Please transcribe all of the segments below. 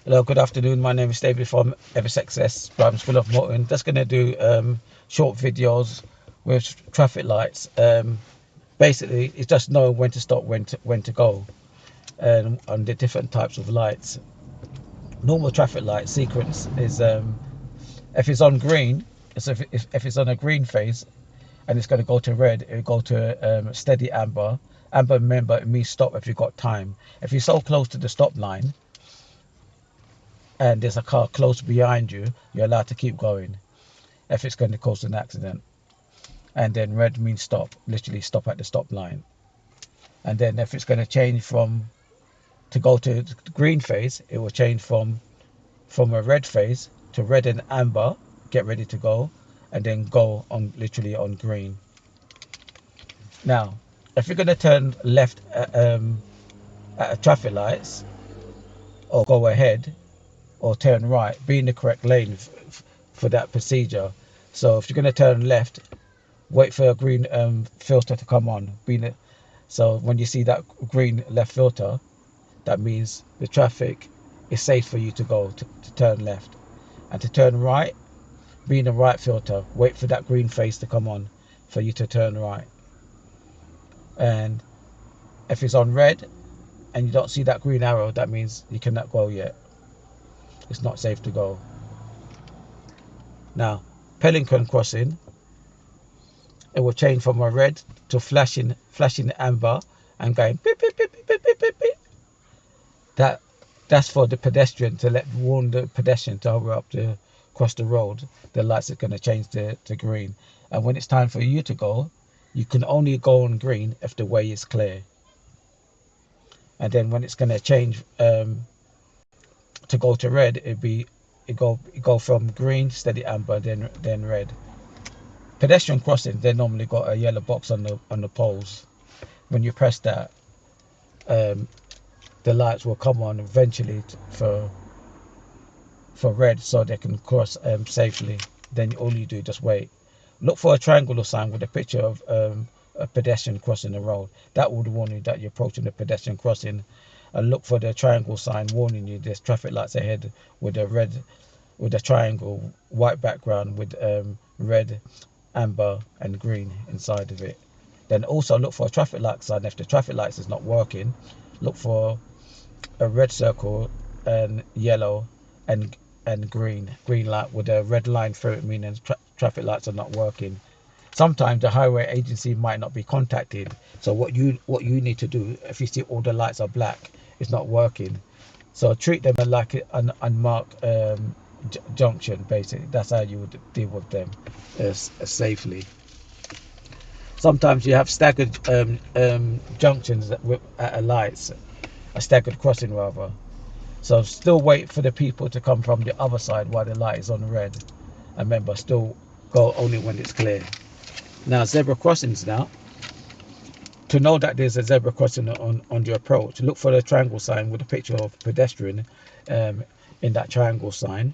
Hello, good afternoon. My name is David from Ever Success Driving School of Motoring. Just going to do short videos with traffic lights. Basically, it's just knowing when to stop, when to go, and on the different types of lights. Normal traffic light sequence is if it's on green, if it's on a green phase and it's going to go to red, it will go to steady amber. Amber, remember, it means stop if you've got time. If you're so close to the stop line and there's a car close behind you, you're allowed to keep going if it's going to cause an accident. And then red means stop, literally stop at the stop line. And then if it's going to change from to go to the green phase, it will change from a red phase to red and amber, get ready to go, and then go on literally on green. Now, if you're going to turn left at traffic lights, or go ahead, or turn right, be in the correct lane for that procedure. So if you're going to turn left, wait for a green filter to come on. So when you see that green left filter, that means the traffic is safe for you to go to turn left. And to turn right, be in the right filter. Wait for that green phase to come on for you to turn right. And if it's on red and you don't see that green arrow, that means you cannot go yet. It's not safe to go. Now, Pelican crossing, it will change from a red to flashing amber and going beep beep beep beep beep beep beep beep. That's for the pedestrian to warn the pedestrian to hurry up to cross the road. The lights are going to change to green, and when it's time for you to go, you can only go on green if the way is clear. And then when it's going to change to go to red, it go from green, steady amber, then red. Pedestrian crossing, they normally got a yellow box on the poles. When you press that, the lights will come on eventually for red, so they can cross safely. Then all you do is just wait. Look for a triangular sign with a picture of a pedestrian crossing the road. That would warn you that you're approaching the pedestrian crossing. And look for the triangle sign warning you there's traffic lights ahead with a triangle, white background with red, amber and green inside of it. Then also look for a traffic light sign. If the traffic lights is not working, look for a red circle and yellow and green light with a red line through it, meaning traffic lights are not working. Sometimes the highway agency might not be contacted. So what you need to do, if you see all the lights are black, it's not working. So treat them like an unmarked junction. Basically, that's how you would deal with them safely. Sometimes you have staggered junctions at a lights, a staggered crossing rather. So still wait for the people to come from the other side while the light is on red. And remember, still go only when it's clear. Now, zebra crossings now. To know that there's a zebra crossing on your approach, look for the triangle sign with a picture of pedestrian in that triangle sign.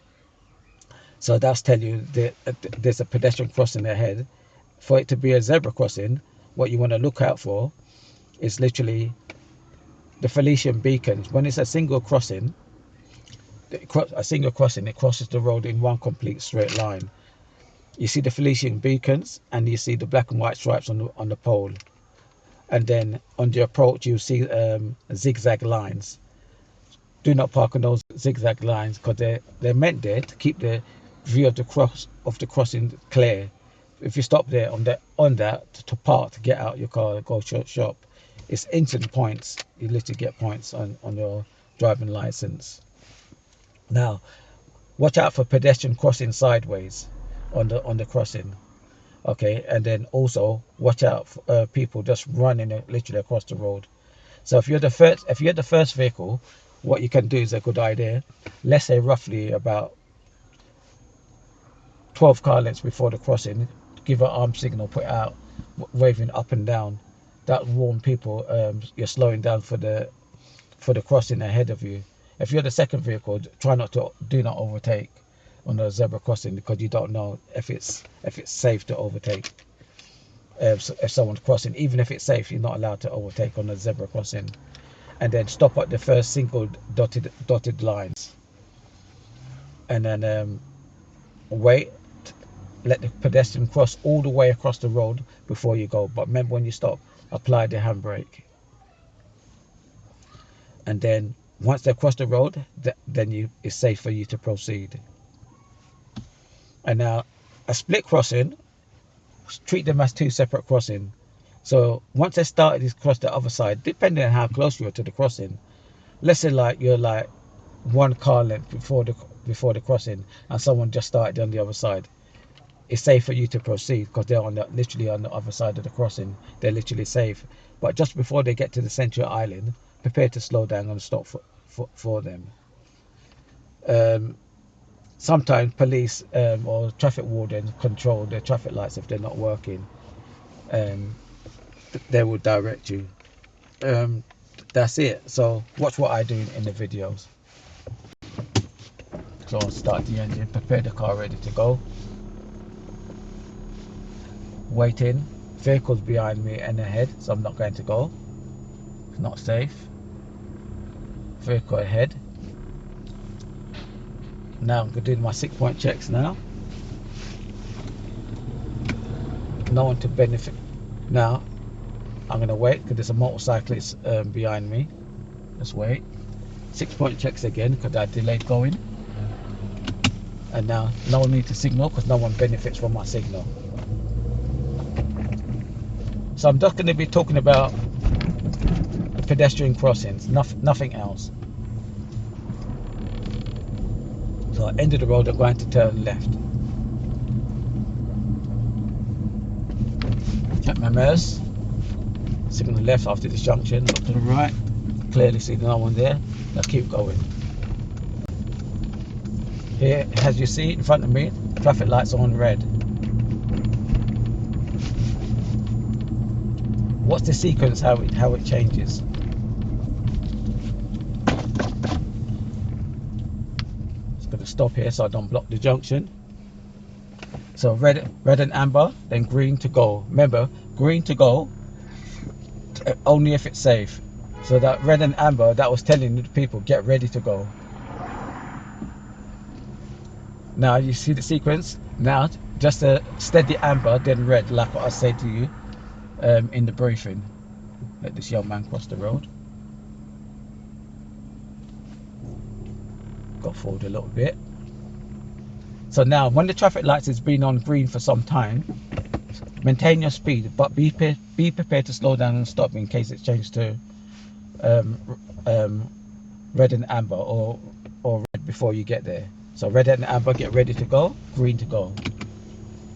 So that's tell you that there's a pedestrian crossing ahead. For it to be a zebra crossing, what you want to look out for is literally the Felician beacons. When it's a single crossing, it crosses the road in one complete straight line. You see the Felician beacons and you see the black and white stripes on the pole. And then on the approach, you see zigzag lines. Do not park on those zigzag lines because they're meant there to keep the view of the crossing clear. If you stop there on that to park, to get out your car, go shop, it's instant points. You literally get points on your driving license. Now, watch out for pedestrian crossing sideways on the crossing. Okay, and then also watch out for people just running literally across the road. So if you're the first vehicle, what you can do is a good idea. Let's say roughly about 12 car lengths before the crossing, give an arm signal, put out, waving up and down. That will warn people you're slowing down for the crossing ahead of you. If you're the second vehicle, do not overtake on a zebra crossing because you don't know if it's safe to overtake. If someone's crossing, even if it's safe, you're not allowed to overtake on a zebra crossing. And then stop at the first single dotted lines. and then wait, let the pedestrian cross all the way across the road before you go. But remember, when you stop, apply the handbrake. And then once they cross the road, then it's safe for you to proceed. And now, a split crossing, treat them as two separate crossings. So once they started to cross the other side, depending on how close you are to the crossing, let's say like you're like one car length before the crossing, and someone just started on the other side, it's safe for you to proceed because they're literally on the other side of the crossing. They're literally safe. But just before they get to the central island, prepare to slow down and stop for them. Sometimes police or traffic wardens control the traffic lights if they're not working. They will direct you. That's it. So watch what I do in the videos. So I'll start the engine, prepare the car ready to go. Waiting, vehicles behind me and ahead, so I'm not going to go. It's not safe. Vehicle ahead. Now I'm going to do my 6-point checks now. No one to benefit. Now I'm going to wait because there's a motorcyclist behind me. Let's wait. 6-point checks again because I delayed going. And now no one needs to signal because no one benefits from my signal. So I'm just going to be talking about pedestrian crossings, nothing else. So at the end of the road, I'm going to turn left. Check my mirrors. Signal left after this junction. Look to the right. Clearly see no one there. Now keep going. Here, as you see in front of me, traffic lights are on red. What's the sequence, how it changes? Just going to stop here so I don't block the junction. So red and amber, then green to go. Remember, green to go only if it's safe. So that red and amber, that was telling the people, get ready to go. Now you see the sequence. Now just a steady amber, then red, like what I said to you in the briefing. Let this young man cross the road. Got forward a little bit. So now when the traffic lights has been on green for some time, maintain your speed, but be prepared to slow down and stop in case it's changed to red and amber or red before you get there. So red and amber, get ready to go, green to go.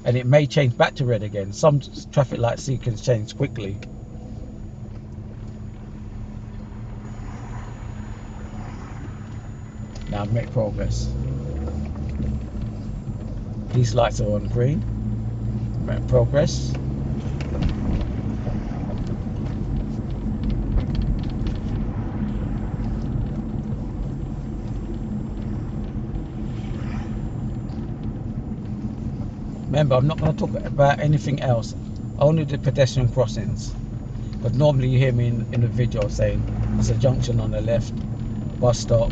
And it may change back to red again. Some traffic light sequence change quickly. Now make progress. These lights are on green. Make progress. Remember, I'm not going to talk about anything else, only the pedestrian crossings. But normally you hear me in the video saying there's a junction on the left, bus stop,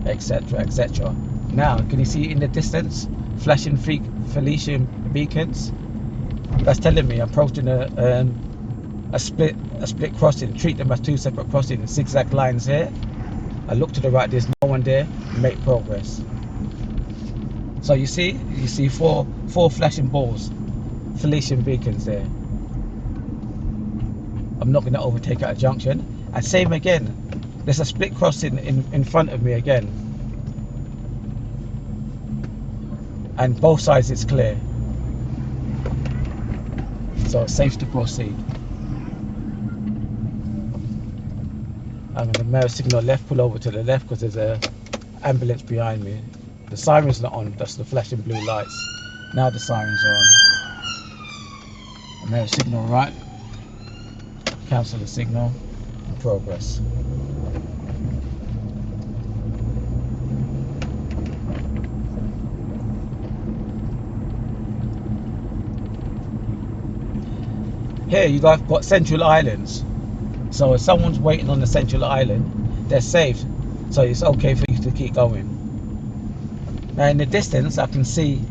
etc, etc. Now, can you see in the distance flashing Felician beacons? That's telling me I'm approaching a split crossing. Treat them as two separate crossings, zigzag lines here. I look to the right, there's no one there. Make progress. So you see four flashing balls, Felician beacons there. I'm not going to overtake at a junction. And same again, there's a split crossing in front of me again. And both sides it's clear. So it's safe to proceed. I'm going to mirror signal left, pull over to the left because there's a ambulance behind me. The siren's not on, that's the flashing blue lights. Now the sirens are on. And there's signal right. Cancel the signal and progress. Here you guys got central islands. So if someone's waiting on the central island, they're safe. So it's okay for you to keep going. Now in the distance, I can see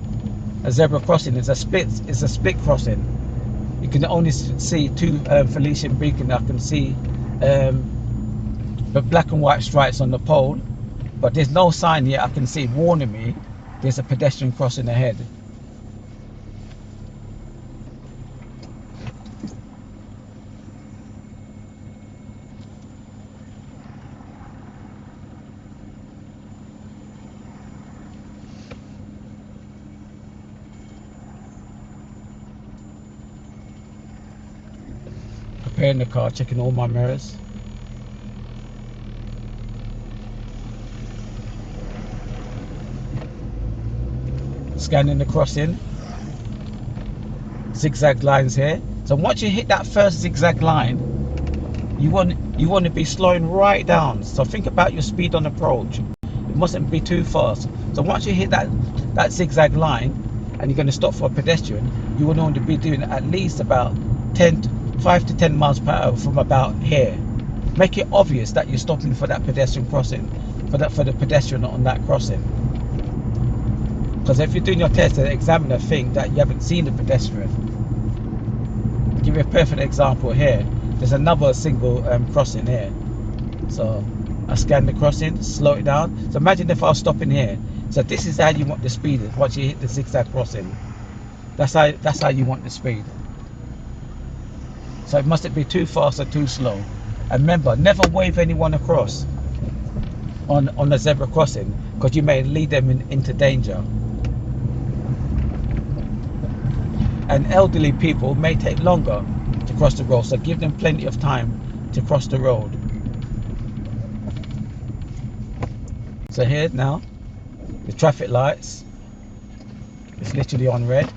a zebra crossing. It's a split crossing. You can only see two Felician beacons. I can see the black and white stripes on the pole, but there's no sign yet I can see warning me there's a pedestrian crossing ahead. Preparing the car, checking all my mirrors. Scanning the crossing. Zigzag lines here. So once you hit that first zigzag line, you want to be slowing right down. So think about your speed on approach. It mustn't be too fast. So once you hit that zigzag line and you're going to stop for a pedestrian, you will want to be doing at least about 5 to 10 miles per hour from about here. Make it obvious that you're stopping for that pedestrian crossing, for the pedestrian on that crossing. Because if you're doing your test, the examiner think that you haven't seen the pedestrian. I'll give you a perfect example here. There's another single crossing here. So I scan the crossing, slow it down. So imagine if I was stopping here. So this is how you want the speed once you hit the zigzag crossing. That's how you want the speed. So it mustn't be too fast or too slow. And remember, never wave anyone across on a zebra crossing, because you may lead them into danger. And elderly people may take longer to cross the road, so give them plenty of time to cross the road. So here now, the traffic lights, it's literally on red.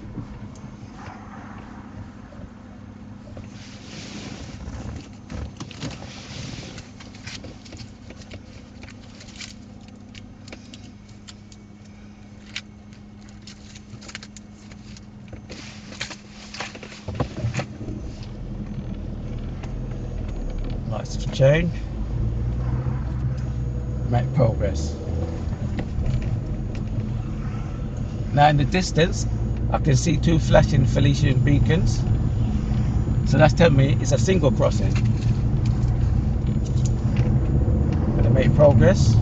Lights have changed. Make progress. Now in the distance, I can see two flashing Felician beacons. So that's telling me it's a single crossing. Gonna make progress.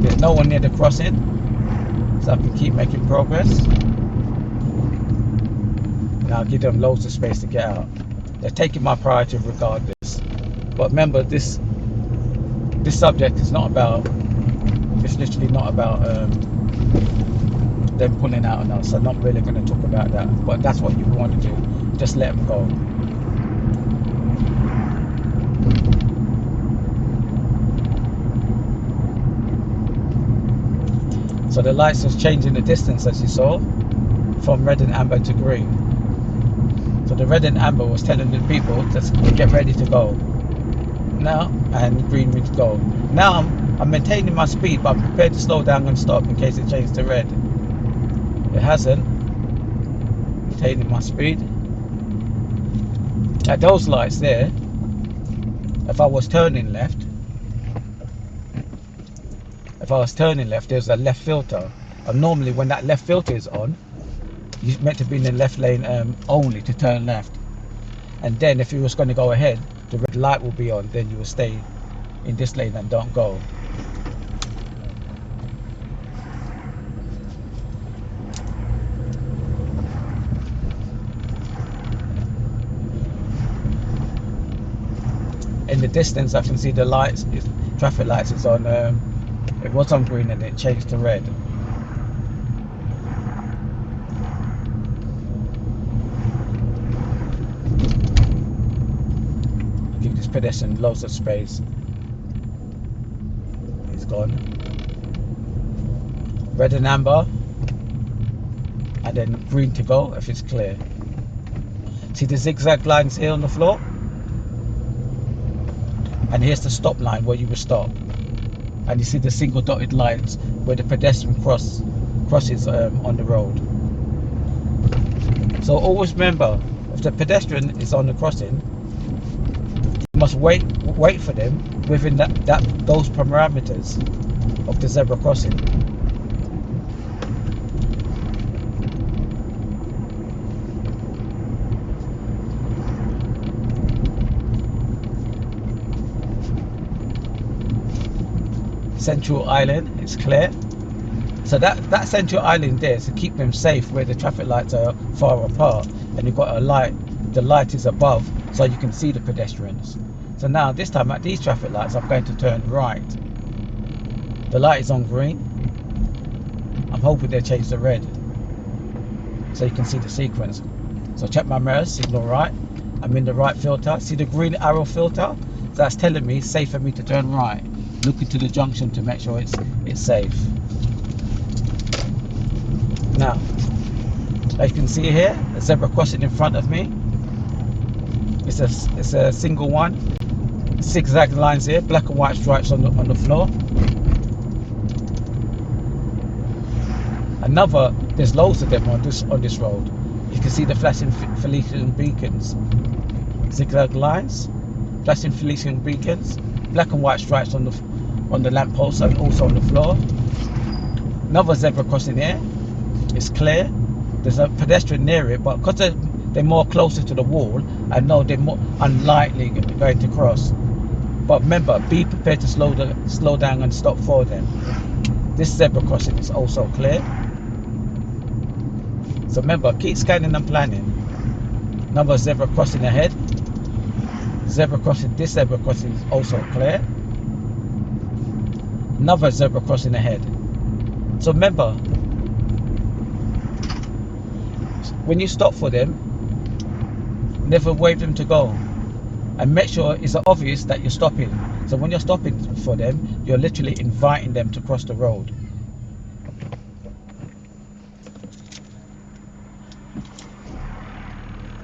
There's no one near the crossing, so I can keep making progress. Now I'll give them loads of space to get out. They're taking my priority regardless. But remember, this subject is not about, it's literally not about them pulling out on us. I'm not really going to talk about that. But that's what you want to do. Just let them go. So the lights was changing the distance, as you saw, from red and amber to green. So the red and amber was telling the people to get ready to go now, and green means go. Now I'm maintaining my speed, but I'm prepared to slow down and stop in case it changes to red. It hasn't. Maintaining my speed. At those lights there, if I was turning left, there's a left filter. And normally when that left filter is on, you're meant to be in the left lane only to turn left. And then if you was going to go ahead, the red light will be on, then you will stay in this lane and don't go. In the distance I can see the lights, traffic lights is on, it was on green and it changed to red. Give this pedestrian loads of space. He's gone. Red and amber, and then green to go if it's clear. See the zigzag lines here on the floor? And here's the stop line where you will stop. And you see the single dotted lines where the pedestrian crosses on the road. So always remember, if the pedestrian is on the crossing, you must wait for them within those parameters of the zebra crossing. Central island, it's clear. So that central island there is to keep them safe where the traffic lights are far apart, and you've got a light, the light is above so you can see the pedestrians. So now this time at these traffic lights I'm going to turn right. The light is on green. I'm hoping they change the red so you can see the sequence. So check my mirrors, signal right. I'm in the right filter. See the green arrow filter? So that's telling me it's safe for me to turn right. Look into the junction to make sure it's safe. Now, as you can see here, a zebra crossing in front of me. It's a single one. Zigzag lines here, black and white stripes on the floor. Another, there's loads of them on this road. You can see the flashing Felician beacons. Zigzag lines, flashing Felician beacons, black and white stripes on the lamppost and also on the floor. Another zebra crossing here. It's clear. There's a pedestrian near it, but because they're more closer to the wall, I know they're more unlikely going to cross. But remember, be prepared to slow down and stop for them. This zebra crossing is also clear. So remember, keep scanning and planning. Another zebra crossing ahead. Zebra crossing. This zebra crossing is also clear. Another zebra crossing ahead. So remember, when you stop for them, never wave them to go, and make sure it's obvious that you're stopping. So when you're stopping for them, you're literally inviting them to cross the road.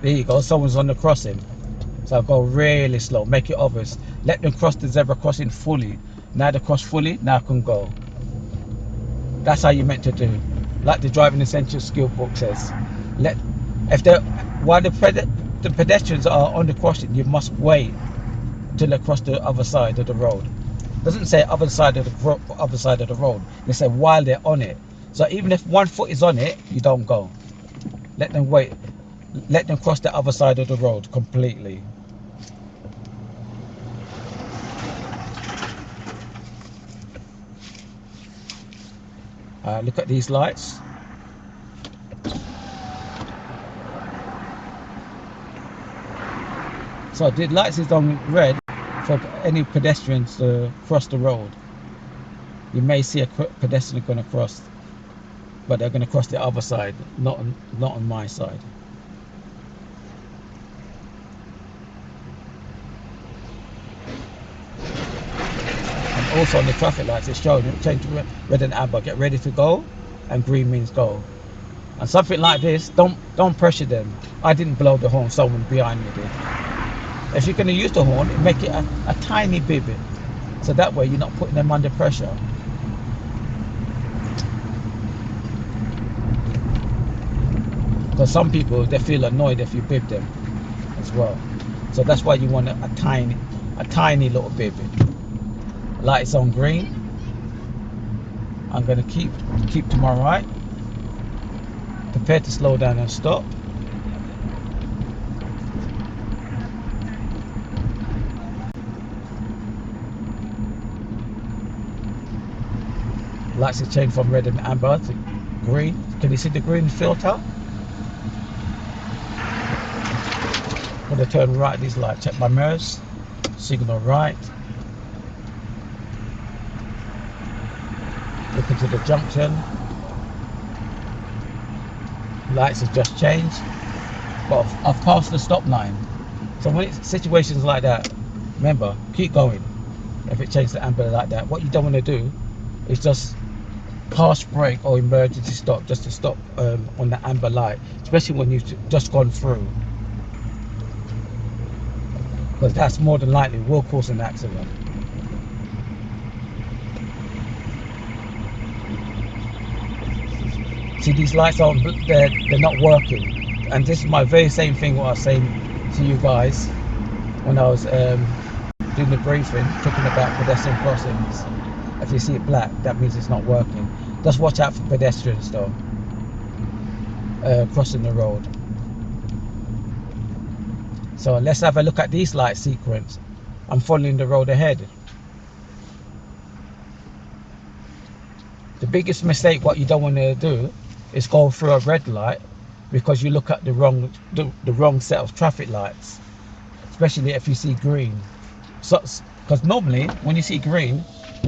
There you go, someone's on the crossing. So I'll go really slow, make it obvious. Let them cross the zebra crossing fully. Now they cross fully, now I can go. That's how you're meant to do. Like the driving essential skill book says. While the pedestrians are on the crossing, you must wait till they cross the other side of the road. It doesn't say other side of the road. They say while they're on it. So even if one foot is on it, you don't go. Let them wait. Let them cross the other side of the road completely. Look at these lights. So the lights is on red for any pedestrians to cross the road. You may see a pedestrian going to cross, but they're going to cross the other side, not on my side. And also on the traffic lights, it's showing change to red and amber. Get ready to go, and green means go. And something like this, don't pressure them. I didn't blow the horn, someone behind me did. If you're going to use the horn, make it a tiny bit, so that way you're not putting them under pressure. Because some people, they feel annoyed if you bib them as well. So that's why you want a tiny little bib. Lights on green. I'm going to keep to my right. Prepare to slow down and stop. Lights have changed from red and amber to green. Can you see the green filter? When I turn right, these lights, check my mirrors, signal right. Look into the junction. Lights have just changed, but I've passed the stop line. So when it's situations like that, remember, keep going. If it changes to amber like that, what you don't want to do is just harsh brake or emergency stop, just to stop on the amber light, especially when you've just gone through, because that's more than likely will cause an accident. See, these lights aren't, they're not working, and this is my very same thing what I was saying to you guys when I was doing the briefing, talking about pedestrian crossings. If you see it black, that means it's not working. Just watch out for pedestrians though, crossing the road. So let's have a look at these light sequence. I'm following the road ahead. The biggest mistake what you don't want to do is go through a red light because you look at the wrong set of traffic lights, especially if you see green. So, because normally when you see green,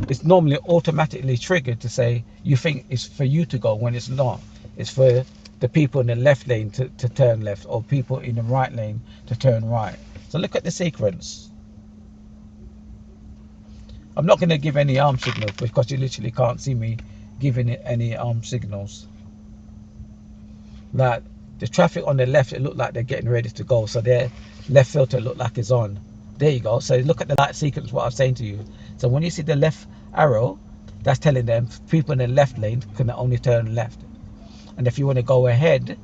it's normally automatically triggered to say you think it's for you to go, when it's not. It's for the people in the left lane to turn left, or people in the right lane to turn right. So look at the sequence. I'm not going to give any arm signals because you literally can't see me giving it any arm signals. Like the traffic on the left, it looked like they're getting ready to go, so their left filter looked like it's on. There you go. So look at the light sequence, what I'm saying to you. So when you see the left arrow, that's telling them people in the left lane can only turn left. And if you want to go ahead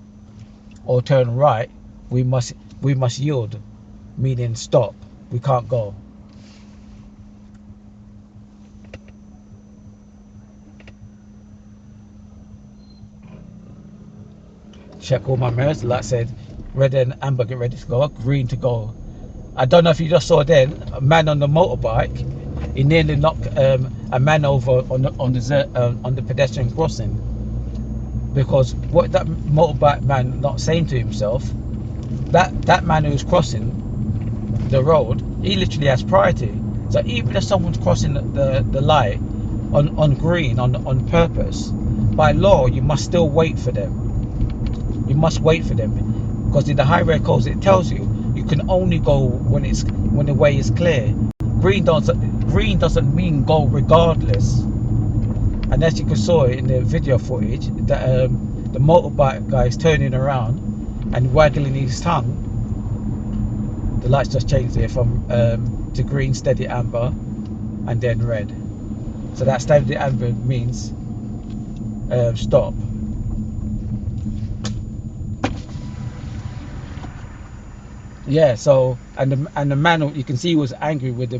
or turn right, we must yield, meaning stop. We can't go. Check all my mirrors. Like I said, red and amber, get ready to go. Green to go. I don't know if you just saw then, a man on the motorbike, he nearly knocked a man over on the pedestrian crossing, because what that motorbike man not saying to himself, that man who's crossing the road, he literally has priority. So even if someone's crossing the light on green on purpose, by law you must still wait for them. You must wait for them, because in the highway codes it tells you can only go when the way is clear. Green doesn't mean go regardless. And as you can saw in the video footage, that the motorbike guy is turning around and waggling his tongue. The lights just changed here from to green, steady amber, and then red. So that steady amber means stop. Yeah, so and the man, you can see, he was angry with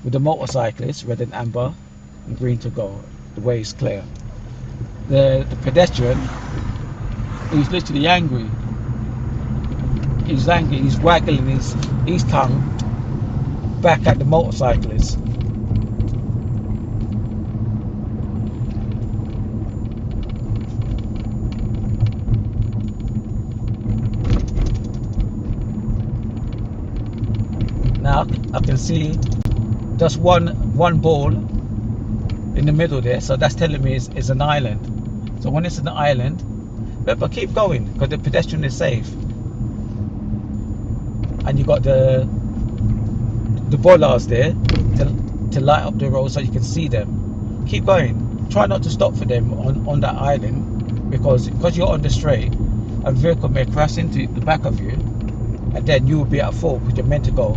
the motorcyclist, red and amber, and green to go. The way is clear. The pedestrian, he's literally angry. He's angry. He's waggling his tongue back at the motorcyclist. Now I can see just one ball in the middle there, so that's telling me it's an island. So when it's an island, but keep going, because the pedestrian is safe. And you got the bollards there to light up the road so you can see them. Keep going. Try not to stop for them on that island, because you're on the straight, a vehicle may crash into the back of you, and then you will be at fault because you're meant to go.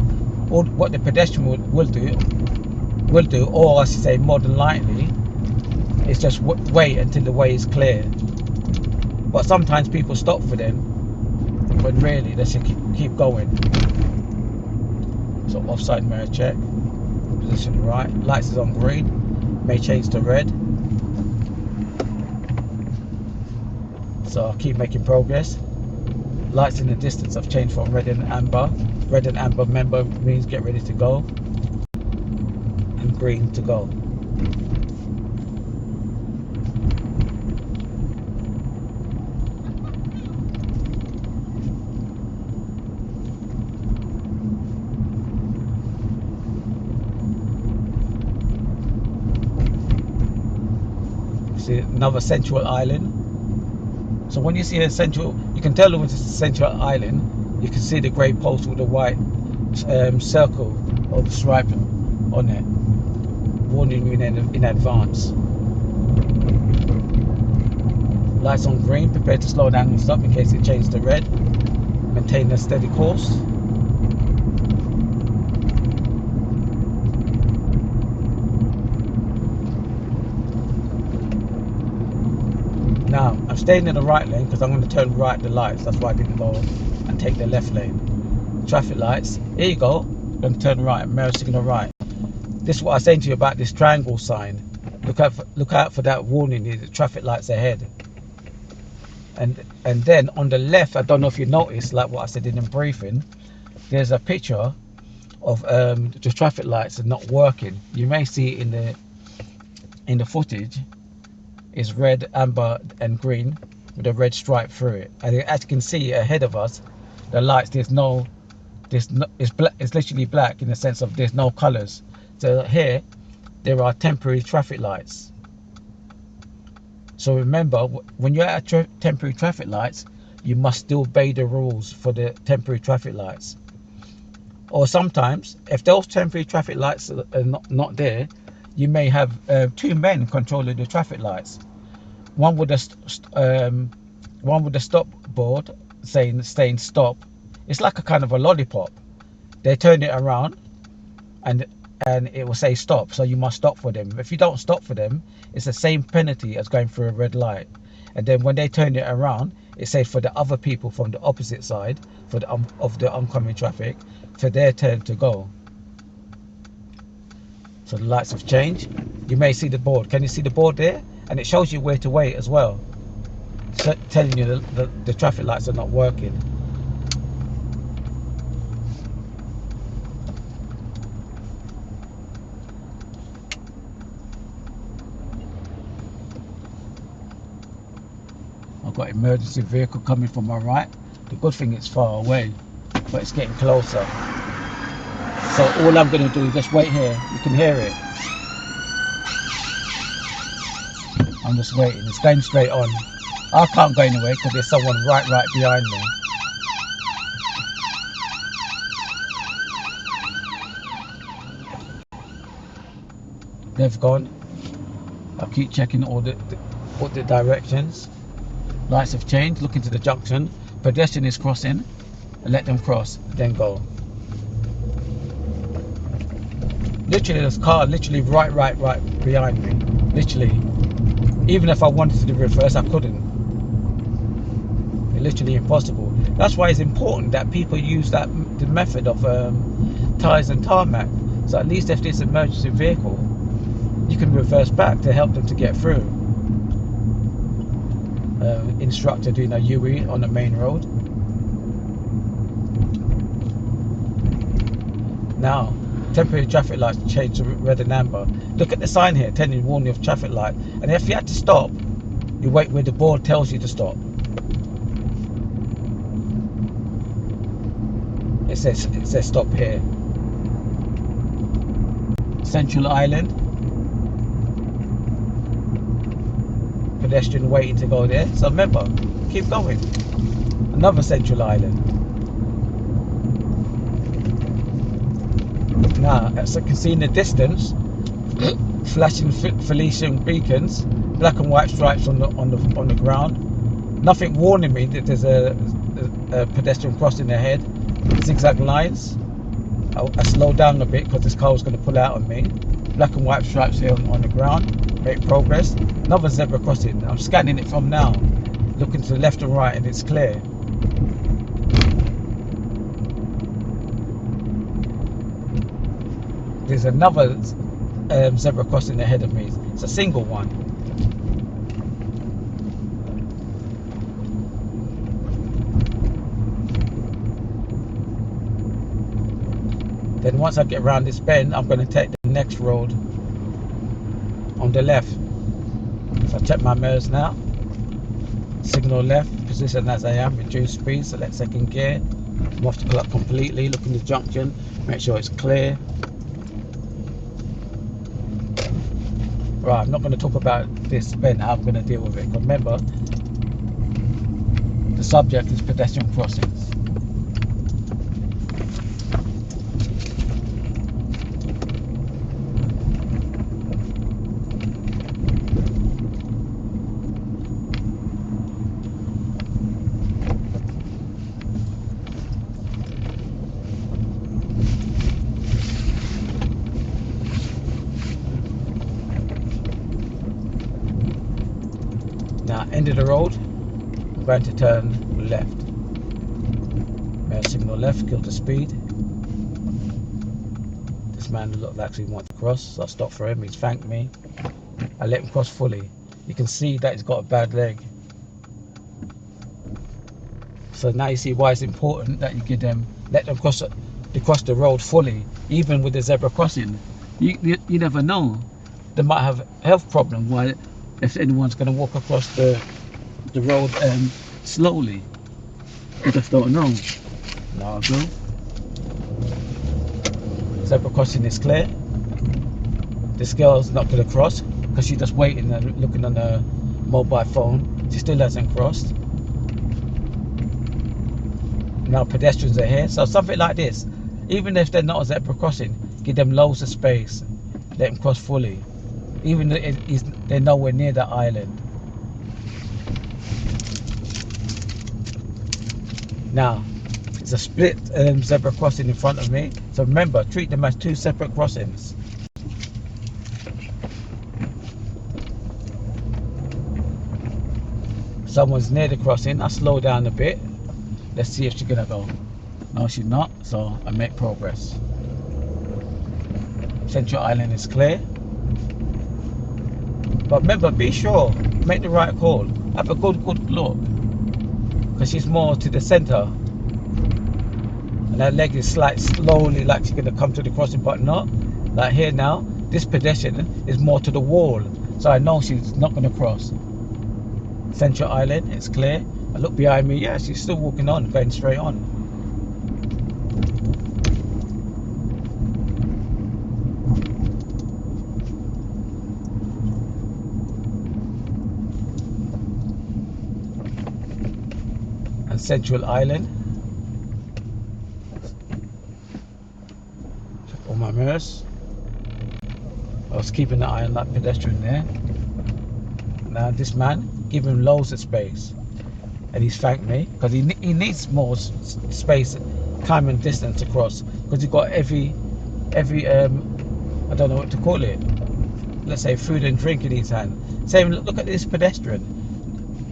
Or what the pedestrian will do, or I should say more than likely, is just wait until the way is clear. But sometimes people stop for them when really they should keep going. So offside mirror check, position right, lights is on green, may change to red. So I'll keep making progress. Lights in the distance have changed from red and amber. Red and amber member means get ready to go, and green to go. See another central island. So when you see a central, you can tell when it's a central island. You can see the grey post with the white circle or stripe on it, warning you in advance. Lights on green, prepare to slow down and stop in case it changes to red. Maintain a steady course. Now, I'm staying in the right lane because I'm going to turn right the lights. That's why I didn't go and take the left lane. Traffic lights. Here you go. and turn right, mirror signal right. This is what I was saying to you about this triangle sign. Look out for that warning, the traffic lights ahead. And then on the left, I don't know if you noticed, like what I said in the briefing, there's a picture of the traffic lights are not working. You may see in the footage, it's red, amber, and green with a red stripe through it. And as you can see ahead of us, the lights, it's black. It's literally black in the sense of there's no colours. So here, there are temporary traffic lights. So remember, when you're at temporary traffic lights, you must still obey the rules for the temporary traffic lights. Or sometimes, if those temporary traffic lights are not there, you may have two men controlling the traffic lights. One with a stop board saying stop. It's like a kind of a lollipop. They turn it around, and it will say stop. So you must stop for them. If you don't stop for them, it's the same penalty as going through a red light. And then when they turn it around, it says for the other people from the opposite side of the oncoming traffic, for their turn to go. So the lights have changed. You may see the board. Can you see the board there? And it shows you where to wait as well, so telling you the traffic lights are not working. I've got emergency vehicle coming from my right. The good thing it's far away, but it's getting closer. So all I'm going to do is just wait here. You can hear it. I'm just waiting. It's going straight on. I can't go anywhere because there's someone right behind me. They've gone. I'll keep checking all the directions. Lights have changed. Look into the junction. Pedestrian is crossing. Let them cross, then go. Literally, there's a car literally right behind me. Literally. Even if I wanted to reverse, I couldn't. It's literally impossible. That's why it's important that people use the method of tyres and tarmac. So at least if there's an emergency vehicle, you can reverse back to help them to get through. Instructor doing a UE on the main road. Now, temporary traffic lights change to red and amber. Look at the sign here, telling you warning of traffic light. And if you had to stop, you wait where the board tells you to stop. It says stop here. Central Island. Pedestrian waiting to go there. So remember, keep going. Another Central Island. Now, as you can see in the distance, flashing Felician beacons, black and white stripes on the ground. Nothing warning me that there's a pedestrian crossing ahead. Zigzag lines. I slow down a bit because this car was going to pull out on me. Black and white stripes here on the ground. Make progress. Another zebra crossing. I'm scanning it from now. Looking to the left and right, and it's clear. There's another zebra crossing ahead of me. It's a single one. Then once I get around this bend, I'm going to take the next road on the left. So I check my mirrors now. Signal left, position as I am, reduce speed, select second gear. I'm off the clock completely, look in the junction, make sure it's clear. Right, I'm not going to talk about this bend, how I'm going to deal with it. But remember, the subject is pedestrian crossings. Now, end of the road, I'm going to turn left. Mirror signal left, kill the speed. man looked like he wanted to cross, so I stopped for him. He's thanked me. I let him cross fully. You can see that he's got a bad leg. So now you see why it's important that you let them cross the road fully, even with the zebra crossing. You never know. They might have health problems. Why, if anyone's going to walk across the road slowly, you just don't know. Now I go. Zebra crossing is clear. This girl's not going to cross because she's just waiting and looking on her mobile phone. She still hasn't crossed. Now pedestrians are here, so something like this, even if they're not a zebra crossing, give them loads of space, let them cross fully, even if they're nowhere near that island. Now it's a split zebra crossing in front of me, so remember, treat them as two separate crossings. Someone's near the crossing. I slow down a bit. Let's see if she's gonna go. No, she's not, so I make progress. Central Island is clear. But remember, be sure, make the right call. Have a good look. Because she's more to the center. And her leg is slowly like she's gonna come to the crossing, but not. Like here now, this pedestrian is more to the wall. So I know she's not gonna cross. Central Island, it's clear. I look behind me, yeah, she's still walking on, going straight on. And Central Island. Check all my mirrors. I was keeping an eye on that pedestrian there. Now this man, give him loads of space. And he's thanked me because he needs more space, time and distance to cross, because he's got every I don't know what to call it, let's say food and drink in his hand. Same, look at this pedestrian.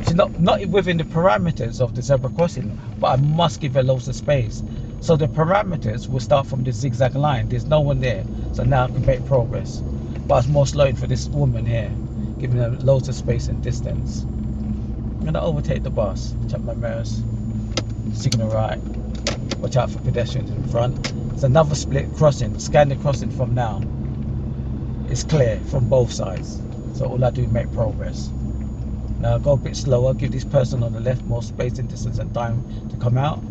She's not within the parameters of the zebra crossing, but I must give her loads of space. So the parameters will start from the zigzag line. There's no one there, so now I can make progress. But it's more slowing for this woman here, giving her loads of space and distance. I'm gonna overtake the bus. Check my mirrors. Signal right. Watch out for pedestrians in front. It's another split crossing. Scan the crossing from now. It's clear from both sides. So all I do is make progress. Now go a bit slower. Give this person on the left more space and distance and time to come out.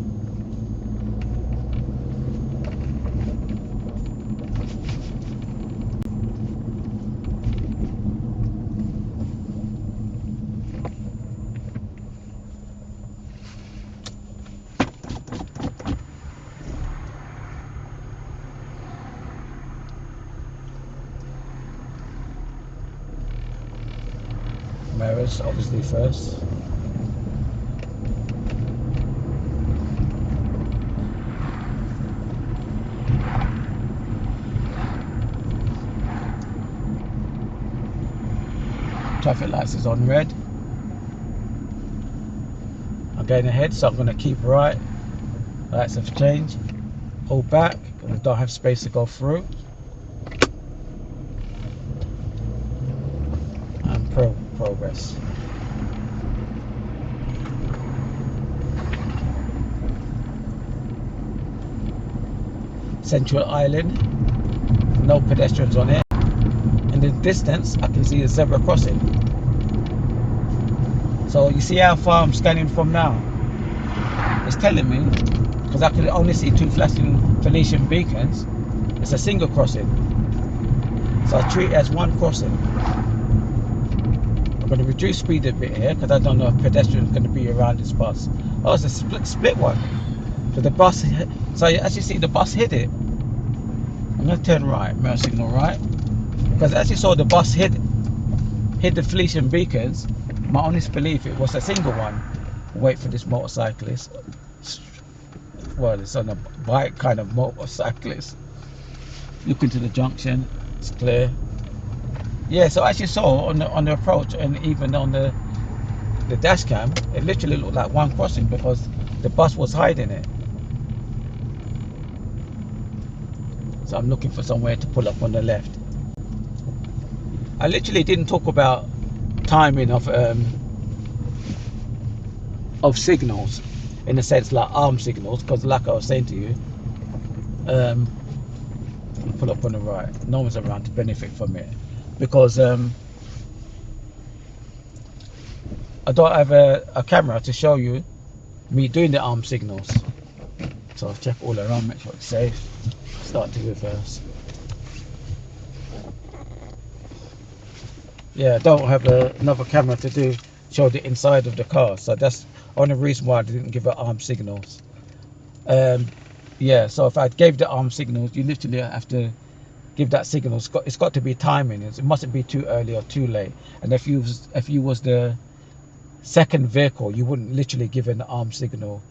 Mirrors, obviously, first. Traffic lights is on red. I'm going ahead, so I'm going to keep right. Lights have changed. Hold back, because I don't have space to go through. And progress. Central Island, no pedestrians on it. In the distance, I can see a zebra crossing. So you see how far I'm scanning from now? It's telling me, because I can only see two flashing Venetian beacons, it's a single crossing. So I treat it as one crossing. I'm going to reduce speed a bit here because I don't know if pedestrians are going to be around this bus. Oh, it's a split one. So the bus, so as you see, the bus hit it. I'm going to turn right, mirror signal right. Because as you saw, the bus hit the Venetian beacons. My honest belief, it was a single one. Wait for this motorcyclist. Well, it's on a bike kind of motorcyclist. Look into the junction. It's clear. Yeah, so as you saw on the approach and even on the dash cam, it literally looked like one crossing because the bus was hiding it. So I'm looking for somewhere to pull up on the left. I literally didn't talk about timing of signals, in a sense like arm signals, because like I was saying to you, pull up on the right, no one's around to benefit from it, because I don't have a camera to show you me doing the arm signals. So I'll check all around, make sure it's safe, start to reverse. Yeah, I don't have another camera to show the inside of the car, so that's only reason why I didn't give it arm signals. Yeah, so if I gave the arm signals, you literally have to give that signal. It's got to be timing. It mustn't be too early or too late. And if you was the second vehicle, you wouldn't literally give an arm signal.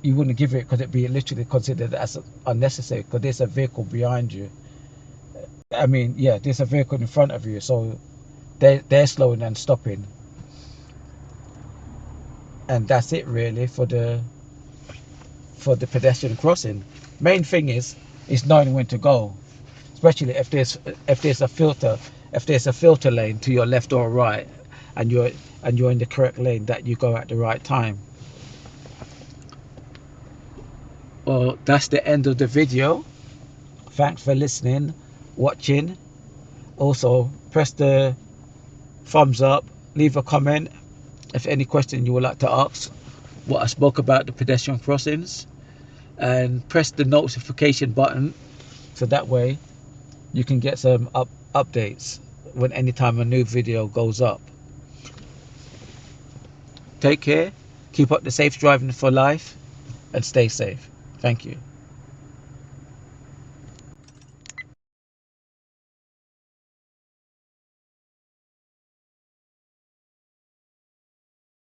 You wouldn't give it because it'd be literally considered as unnecessary, because there's a vehicle behind you. I mean, yeah, there's a vehicle in front of you, so they're slowing and stopping, and that's it really for the pedestrian crossing. Main thing is knowing when to go, especially if there's a filter lane to your left or right, and you're in the correct lane, that you go at the right time. Well, that's the end of the video. Thanks for listening, watching. Also, press the thumbs up, leave a comment if any question you would like to ask what I spoke about the pedestrian crossings, and press the notification button so that way you can get some updates when anytime a new video goes up. Take care, keep up the safe driving for life, and stay safe. Thank you.